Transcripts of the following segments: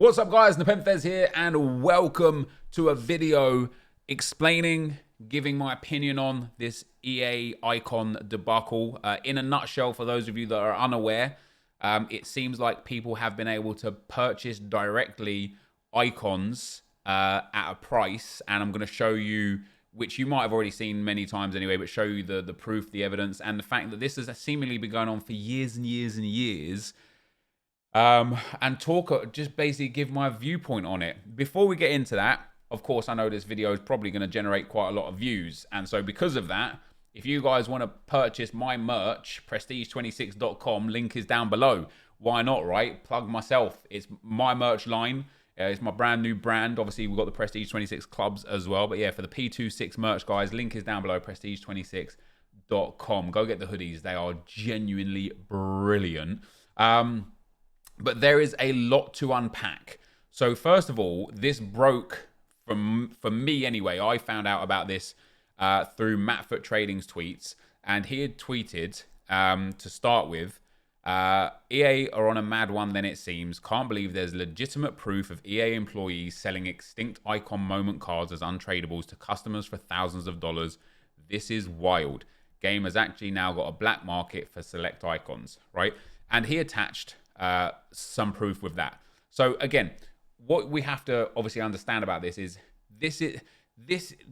What's up guys, NepentheZ here and welcome to a video explaining, giving my opinion on this EA icon debacle. In a nutshell, for those of you that are unaware, it seems like people have been able to purchase directly icons at a price, and I'm going to show you, which you might have already seen many times anyway, but show you the proof, the evidence, and the fact that this has seemingly been going on for years and years and years. And just basically give my viewpoint on it. Before we get into that, of course, I know this video is probably going to generate quite a lot of views. And so because of that, if you guys want to purchase my merch, prestige26.com, link is down below. Why not, right? Plug myself. It's my merch line. It's my brand new brand. Obviously, we've got the Prestige 26 clubs as well. But yeah, for the P26 merch, guys, link is down below, prestige26.com. Go get the hoodies. They are genuinely brilliant. But there is a lot to unpack. So first of all, this broke for me anyway. I found out about this through Matt Foot Trading's tweets, and he had tweeted to start with, EA are on a mad one then it seems. Can't believe there's legitimate proof of EA employees selling extinct icon moment cards as untradables to customers for thousands of dollars. This is wild. Game has actually now got a black market for select icons, right? And he attached some proof with that. So again, what we have to obviously understand about this is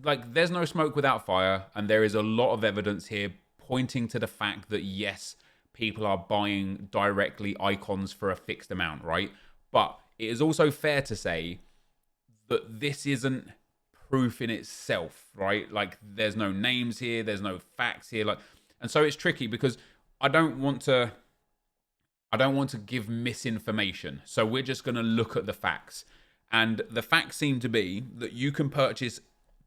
like there's no smoke without fire, and there is a lot of evidence here pointing to the fact that yes, people are buying directly icons for a fixed amount, right? But it is also fair to say that this isn't proof in itself, right? Like there's no names here, there's no facts here, and so it's tricky because I don't want to give misinformation. So we're just going to look at the facts. And the facts seem to be that you can purchase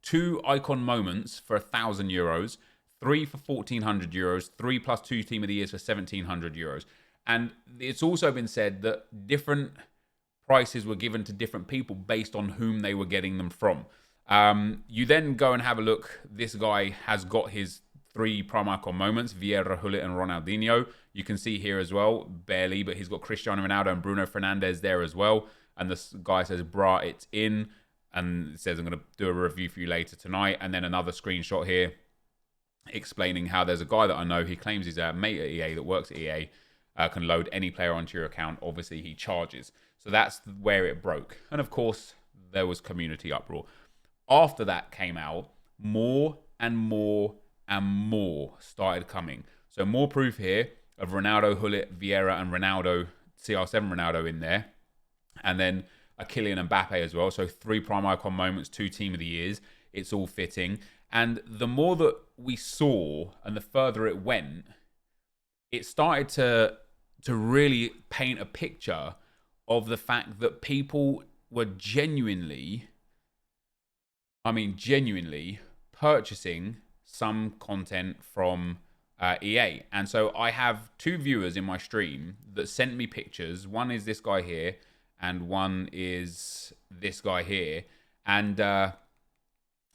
2 icon moments for €1,000, 3 for €1,400, 3 plus 2 Team of the Years for €1,700. And it's also been said that different prices were given to different people based on whom they were getting them from. You then go and have a look. This guy has got his 3 prime icon moments, Vieira, Hullet, and Ronaldinho. You can see here as well, barely, but he's got Cristiano Ronaldo and Bruno Fernandes there as well. And this guy says, brah, it's in. And it says, I'm going to do a review for you later tonight. And then another screenshot here explaining how there's a guy that I know, he claims he's a mate at EA that works at EA, can load any player onto your account. Obviously, he charges. So that's where it broke. And of course, there was community uproar. After that came out, more and more and more started coming. So more proof here of Ronaldo, Hullet, Vieira, and Ronaldo, CR7 Ronaldo in there. And then a Kylian Mbappe as well. So 3 prime icon moments, 2 Team of the Years. It's all fitting. And the more that we saw and the further it went, it started to really paint a picture of the fact that people were genuinely purchasing some content from EA. And so I have 2 viewers in my stream that sent me pictures. One is this guy here, and one is this guy here. And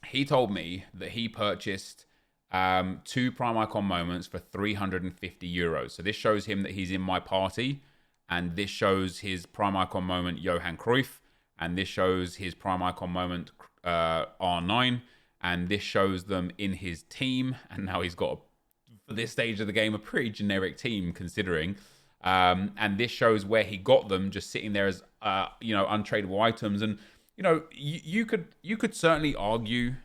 he told me that he purchased 2 prime icon moments for €350. So this shows him that he's in my party, and this shows his prime icon moment, Johan Cruyff, and this shows his prime icon moment, R9, and this shows them in his team. And now he's got, for this stage of the game, a pretty generic team considering. And this shows where he got them, just sitting there as untradeable items. And you could certainly argue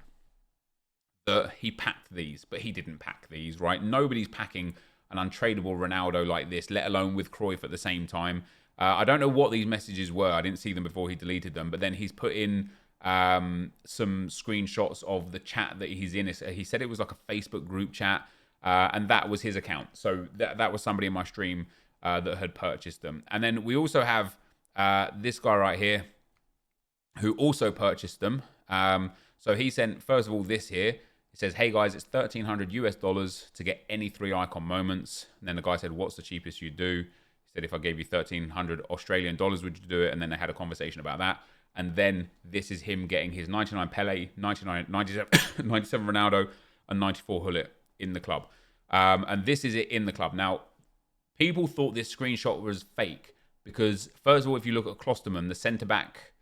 that he packed these, but he didn't pack these, right? Nobody's packing an untradeable Ronaldo like this, let alone with Cruyff at the same time. I don't know what these messages were. I didn't see them before he deleted them, but then he's put in some screenshots of the chat that he's in. He said it was like a Facebook group chat, and that was his account. So that was somebody in my stream that had purchased them. And then we also have this guy right here who also purchased them. So he sent, first of all, this here. It says, hey guys, it's $1,300 to get any 3 icon moments. And then the guy said, what's the cheapest you do? He said, if I gave you 1,300 Australian dollars, would you do it? And then they had a conversation about that. And then this is him getting his 99 Pele, 97 Ronaldo, and 94 Hullet in the club. And this is it in the club. Now, people thought this screenshot was fake. Because first of all, if you look at Klosterman, the centre back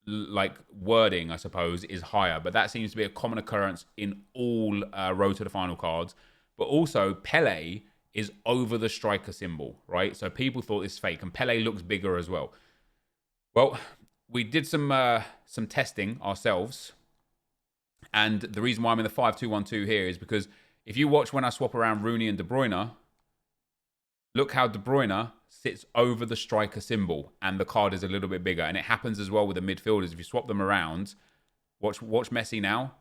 like wording, I suppose, is higher, but that seems to be a common occurrence in all road to the final cards. But also, Pele is over the striker symbol, right? So people thought this is fake, and Pele looks bigger as well. Well, we did some testing ourselves, and the reason why I'm in the 5-2-1-2 here is because if you watch when I swap around Rooney and De Bruyne, look how De Bruyne sits over the striker symbol and the card is a little bit bigger. And it happens as well with the midfielders. If you swap them around, watch Messi now.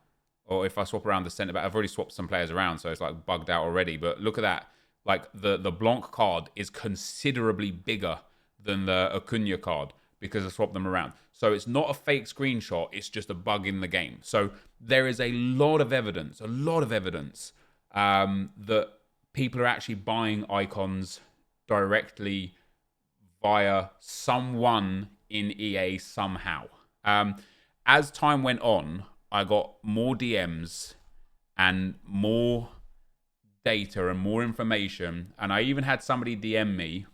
Or if I swap around the centre back, I've already swapped some players around, so it's like bugged out already. But look at that. Like the Blanc card is considerably bigger than the Acuna card because I swapped them around. So it's not a fake screenshot. It's just a bug in the game. So there is a lot of evidence that people are actually buying icons directly via someone in EA somehow. As time went on, I got more DMs and more data and more information. And I even had somebody DM me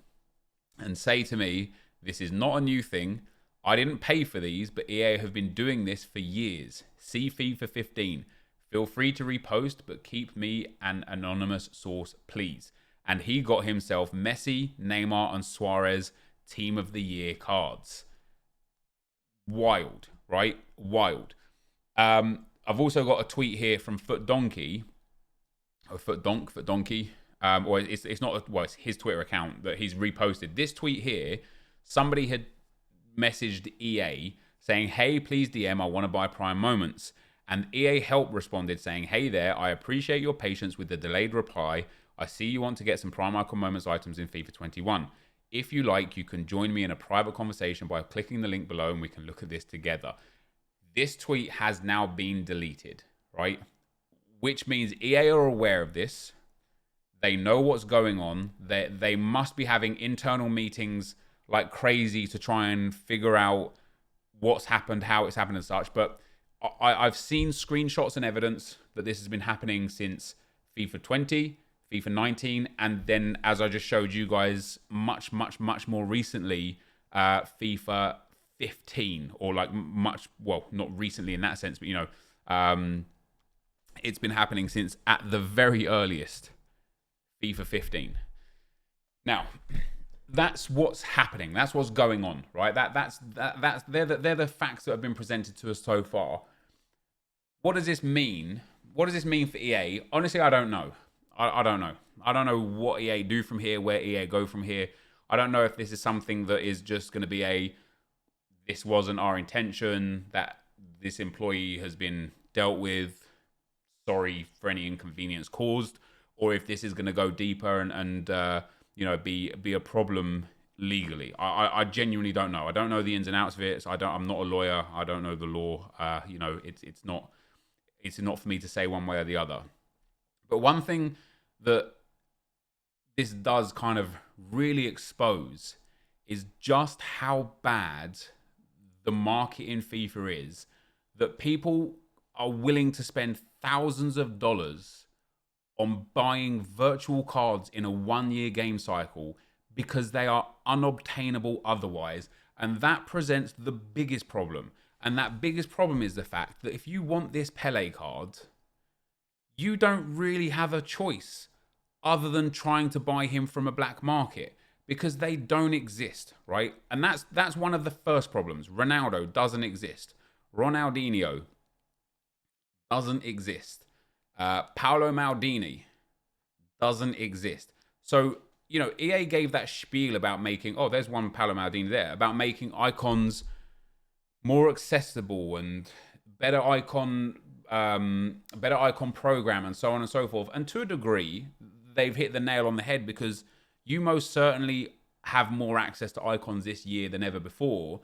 and say to me, this is not a new thing. I didn't pay for these, but EA have been doing this for years. See FIFA 15. Feel free to repost, but keep me an anonymous source, please. And he got himself Messi, Neymar, and Suarez Team of the Year cards. Wild, right? Wild. I've also got a tweet here from FootDonkey, or FootDonkey. Or it's not, well, it's his Twitter account that he's reposted. This tweet here, somebody had messaged EA saying, hey, please DM, I want to buy Prime Moments. And EA Help responded saying, hey there, I appreciate your patience with the delayed reply. I see you want to get some Prime Icon Moments items in FIFA 21. If you like, you can join me in a private conversation by clicking the link below and we can look at this together. This tweet has now been deleted, right? Which means EA are aware of this. They know what's going on. They must be having internal meetings like crazy to try and figure out what's happened, how it's happened and such. But I've seen screenshots and evidence that this has been happening since FIFA 20, FIFA 19, and then, as I just showed you guys, much more recently, FIFA 15, or like much, well, not recently in that sense, but, you know, it's been happening since at the very earliest, FIFA 15. Now, that's what's happening. That's what's going on, right? They're the facts that have been presented to us so far. What does this mean? What does this mean for EA? Honestly, I don't know. I don't know. I don't know what EA do from here, where EA go from here. I don't know if this is something that is just going to be this wasn't our intention, that this employee has been dealt with, sorry for any inconvenience caused, or if this is going to go deeper and you know, be a problem legally. I genuinely don't know. I don't know the ins and outs of it. So I'm not a lawyer. I don't know the law. You know, it's not for me to say one way or the other. But one thing that this does kind of really expose is just how bad the market in FIFA is, that people are willing to spend thousands of dollars on buying virtual cards in a 1-year game cycle because they are unobtainable otherwise. And that presents the biggest problem. And that biggest problem is the fact that if you want this Pele card, you don't really have a choice other than trying to buy him from a black market, because they don't exist, right? And that's one of the first problems. Ronaldo doesn't exist. Ronaldinho doesn't exist. Paolo Maldini doesn't exist. So, you know, EA gave that spiel about making, oh, there's one Paolo Maldini there, about making icons more accessible and better icon program and so on and so forth. And to a degree, they've hit the nail on the head, because you most certainly have more access to icons this year than ever before.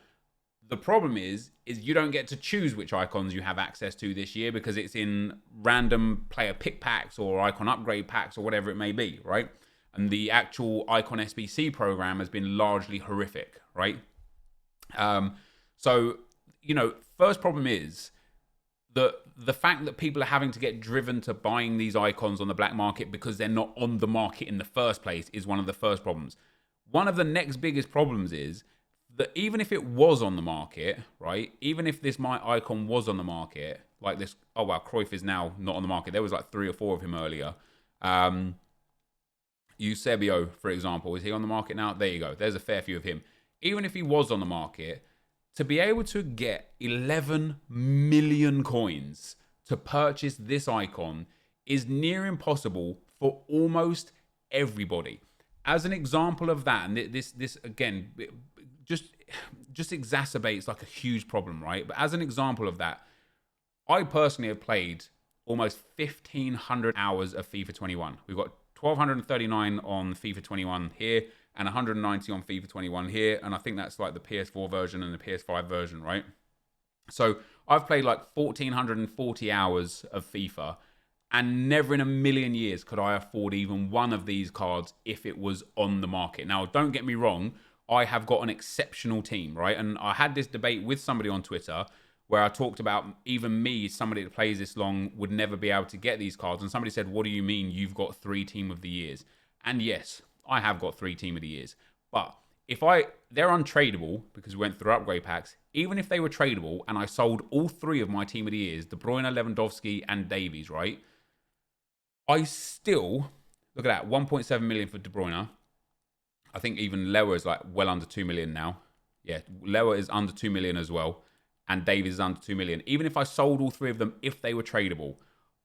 The problem is you don't get to choose which icons you have access to this year, because it's in random player pick packs or icon upgrade packs or whatever it may be, right? And the actual icon SBC program has been largely horrific, right? So, you know, first problem is the fact that people are having to get driven to buying these icons on the black market because they're not on the market in the first place is one of the first problems. one of the next biggest problems is that even if it was on the market, right? Even if this my icon was on the market, like this, oh wow, Cruyff is now not on the market. There was like 3 or 4 of him earlier. Eusebio, for example, is he on the market now? There you go. There's a fair few of him. Even if he was on the market, to be able to get 11 million coins to purchase this icon is near impossible for almost everybody. As an example of that, and this again, just exacerbates like a huge problem, right? But as an example of that, I personally have played almost 1,500 hours of FIFA 21. We've got 1,239 on FIFA 21 here and 190 on FIFA 21 here. And I think that's like the PS4 version and the PS5 version, right? So I've played like 1,440 hours of FIFA, and never in a million years could I afford even one of these cards if it was on the market. Now, don't get me wrong, I have got an exceptional team, right? And I had this debate with somebody on Twitter where I talked about even me, somebody that plays this long, would never be able to get these cards. And somebody said, what do you mean you've got 3 Team of the Years? And yes, I have got 3 Team of the Years. But they're untradeable because we went through upgrade packs. Even if they were tradable and I sold all 3 of my Team of the Years, De Bruyne, Lewandowski, and Davies, right? I still, look at that, 1.7 million for De Bruyne. I think even Lewa is like well under 2 million now. Yeah, Lewa is under 2 million as well. And Davies is under 2 million. Even if I sold all 3 of them, if they were tradable,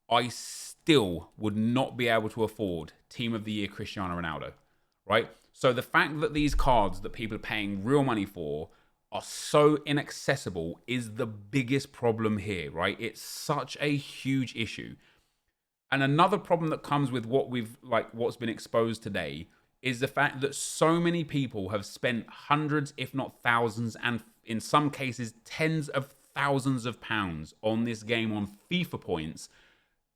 I still would not be able to afford Team of the Year Cristiano Ronaldo, right? So the fact that these cards that people are paying real money for are so inaccessible is the biggest problem here, right? It's such a huge issue. And another problem that comes with what's been exposed today is the fact that so many people have spent hundreds, if not thousands, and in some cases tens of thousands of pounds on this game on FIFA points,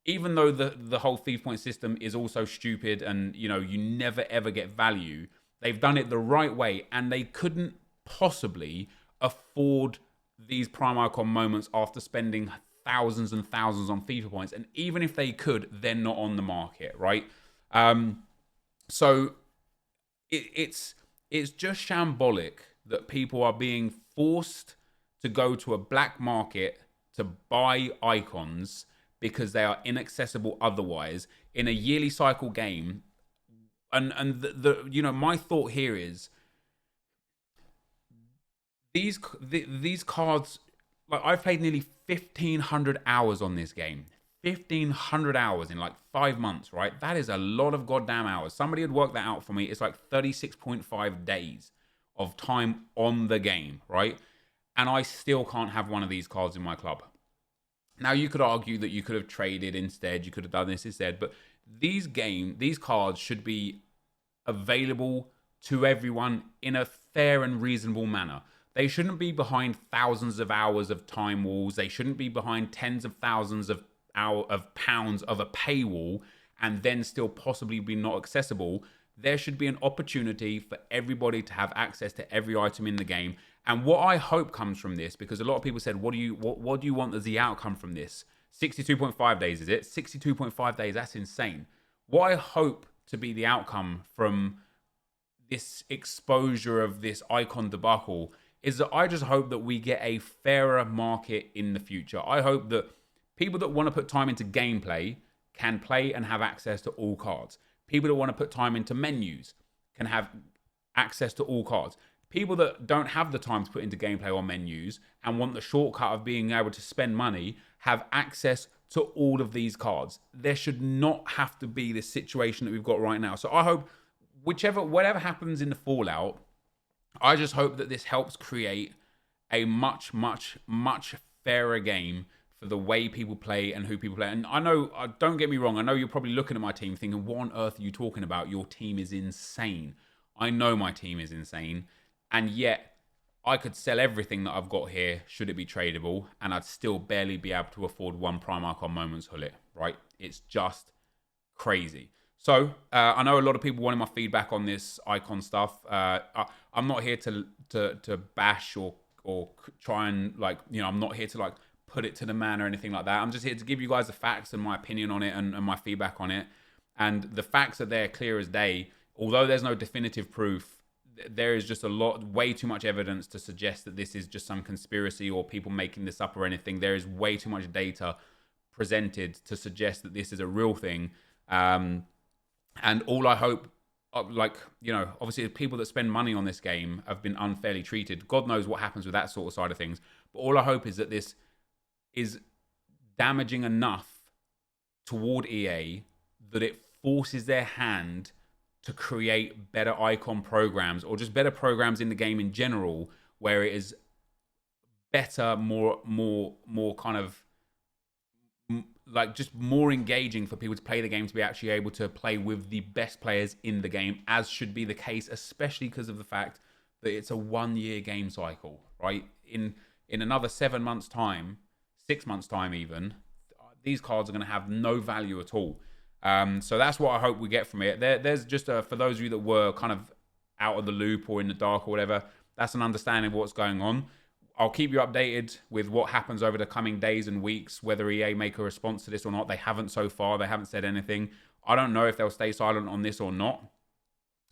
even though the whole FIFA point system is also stupid and, you never ever get value. They've done it the right way, and they couldn't possibly afford these prime icon moments after spending thousands and thousands on FIFA points. And even if they could, they're not on the market, right? So it's just shambolic that people are being forced to go to a black market to buy icons because they are inaccessible otherwise in a yearly cycle game. And my thought here is these cards, like I've played nearly 1,500 hours on this game. 1,500 hours in like 5 months, right? That is a lot of goddamn hours. Somebody had worked that out for me. It's like 36.5 days of time on the game, right? And I still can't have one of these cards in my club. Now, you could argue that you could have traded instead. You could have done this instead. But these cards should be available to everyone in a fair and reasonable manner. They shouldn't be behind thousands of hours of time walls. They shouldn't be behind tens of thousands of pounds of a paywall and then still possibly be not accessible. There should be an opportunity for everybody to have access to every item in the game. And what I hope comes from this, because a lot of people said, what do you want as the outcome from this? 62.5 days, is it? 62.5 days, that's insane. What I hope to be the outcome from this exposure of this icon debacle is that I just hope that we get a fairer market in the future. I hope that people that want to put time into gameplay can play and have access to all cards. People that want to put time into menus can have access to all cards. People that don't have the time to put into gameplay or menus and want the shortcut of being able to spend money have access to all of these cards. There should not have to be this situation that we've got right now. So I hope whatever happens in the fallout, I just hope that this helps create a much, much, much fairer game for the way people play and who people play. And I know, don't get me wrong, I know you're probably looking at my team thinking, what on earth are you talking about? Your team is insane. I know my team is insane. And yet, I could sell everything that I've got here, should it be tradable, and I'd still barely be able to afford one Prime Icon Moments Hullet, right? It's just crazy. So, I know a lot of people wanted my feedback on this icon stuff. I'm not here to bash or try and, I'm not here to, put it to the man or anything like that. I'm just here to give you guys the facts and my opinion on it and my feedback on it. And the facts are there clear as day. Although there's no definitive proof, there is just way too much evidence to suggest that this is just some conspiracy or people making this up or anything. There is way too much data presented to suggest that this is a real thing. And all I hope, like, you know, obviously the people that spend money on this game have been unfairly treated. God knows what happens with that sort of side of things. But all I hope is that this is damaging enough toward EA that it forces their hand to create better icon programs, or just better programs in the game in general, where it is better, more kind of like just more engaging for people to play the game, to be actually able to play with the best players in the game, as should be the case, especially because of the fact that it's a 1 year game cycle, right? In another 7 months time, 6 months time even, these cards are going to have no value at all. So that's what I hope we get from it. There's just for those of you that were kind of out of the loop or in the dark or whatever, that's an understanding of what's going on. I'll keep you updated with what happens over the coming days and weeks, whether EA make a response to this or not. They haven't so far. They haven't said anything. I don't know if they'll stay silent on this or not.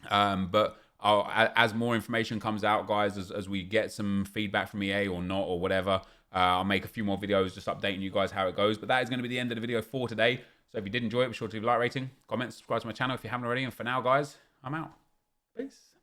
But as more information comes out, guys, as we get some feedback from EA or not or whatever, I'll make a few more videos just updating you guys how it goes. But that is going to be the end of the video for today. So if you did enjoy it, be sure to leave a like rating, comment, subscribe to my channel if you haven't already. And for now, guys, I'm out. Peace.